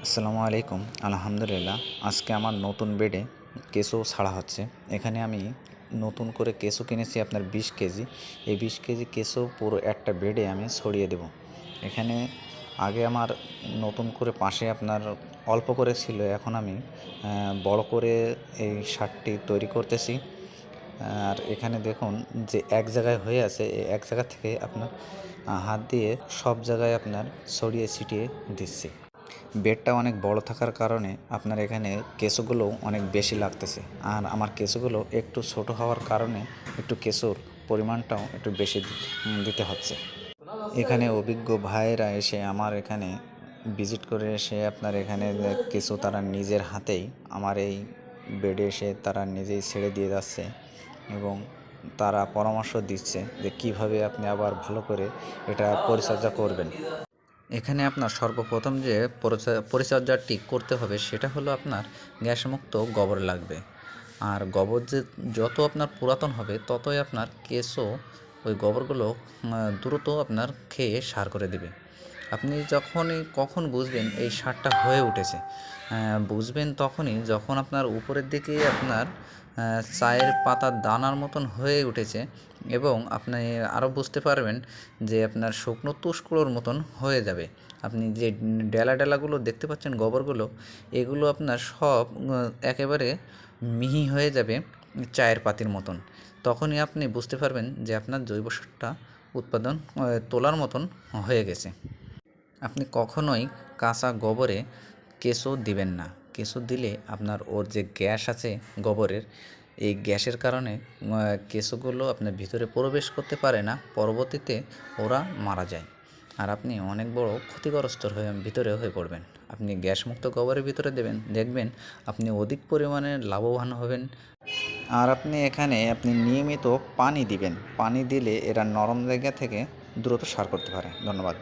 আসসালামু আলাইকুম। আলহামদুলিল্লাহ, আজকে আমার নতুন বেডে কেঁচো ছাড়া হচ্ছে। এখানে আমি নতুন করে কেঁচো কিনেছি আপনার 20 কেজি। এই 20 কেজি কেঁচো পুরো একটা বেডে আমি ছড়িয়ে দেব। এখানে আগে আমার নতুন করে পাশে আপনার অল্প করে ছিল, এখন আমি বড় করে এই সারটি তৈরি করতেছি। আর এখানে দেখুন যে এক জায়গায় হয়ে আছে, এই এক জায়গা থেকে আপনার হাত দিয়ে সব জায়গায় আপনার ছড়িয়ে ছিটিয়ে দিচ্ছি। বেডটা অনেক বড় থাকার কারণে আপনার এখানে কেঁচোগুলো অনেক বেশি লাগতেছে, আর আমার কেঁচোগুলো একটু ছোট হওয়ার কারণে একটু কেঁচোর পরিমাণটাও একটু বেশি দিতে হচ্ছে। এখানে অভিজ্ঞ ভাইয়েরা এসে আমার এখানে ভিজিট করে এসে আপনার এখানে কেঁচো তারা নিজের হাতেই আমার এই বেডে এসে তারা নিজেই ছেড়ে দিয়ে যাচ্ছে এবং তারা পরামর্শ দিচ্ছে যে কীভাবে আপনি আবার ভালো করে এটা পরিচর্যা করবেন। এখানে আপনার সর্বপ্রথম যে পরিচর্যাটি করতে হবে সেটা হলো আপনার গ্যাসমুক্ত গোবর লাগবে। আর গোবর যে যত আপনার পুরাতন হবে ততই আপনার কেঁচো ওই গোবরগুলো দ্রুত আপনার খেয়ে সার করে দেবে। আপনি কখন বুঝবেন এই সারটা হয়ে উঠেছে, বুঝবেন তখনই যখন আপনার উপরের দিকে আপনার চায়ের পাতার দানার মতন হয়ে উঠেছে এবং আপনি আরও বুঝতে পারবেন যে আপনার শুকনো তুষকুড়োর মতন হয়ে যাবে। আপনি যে ডেলাগুলো দেখতে পাচ্ছেন গোবরগুলো, এগুলো আপনার সব একেবারে মিহি হয়ে যাবে চায়ের পাতির মতন। তখনই আপনি বুঝতে পারবেন যে আপনার জৈব সারটা উৎপাদন তোলার মতন হয়ে গেছে। আপনি কখনোই কাঁচা গোবরে কেঁচো দিবেন না। কেঁচো দিলে আপনার ওর যে গ্যাস আছে গোবরের, এই গ্যাসের কারণে কেঁচোগুলো আপনার ভিতরে প্রবেশ করতে পারে না, পরবর্তীতে ওরা মারা যায়। আর আপনি অনেক বড় ক্ষতিগ্রস্ত ভিতরে হয়ে পড়বেন। আপনি গ্যাসমুক্ত গোবরের ভিতরে দেবেন, দেখবেন আপনি অধিক পরিমাণে লাভবান হবেন। আর আপনি নিয়মিত পানি দিবেন। পানি দিলে এরা নরম জায়গা থেকে দ্রুত সার করতে পারে। ধন্যবাদ।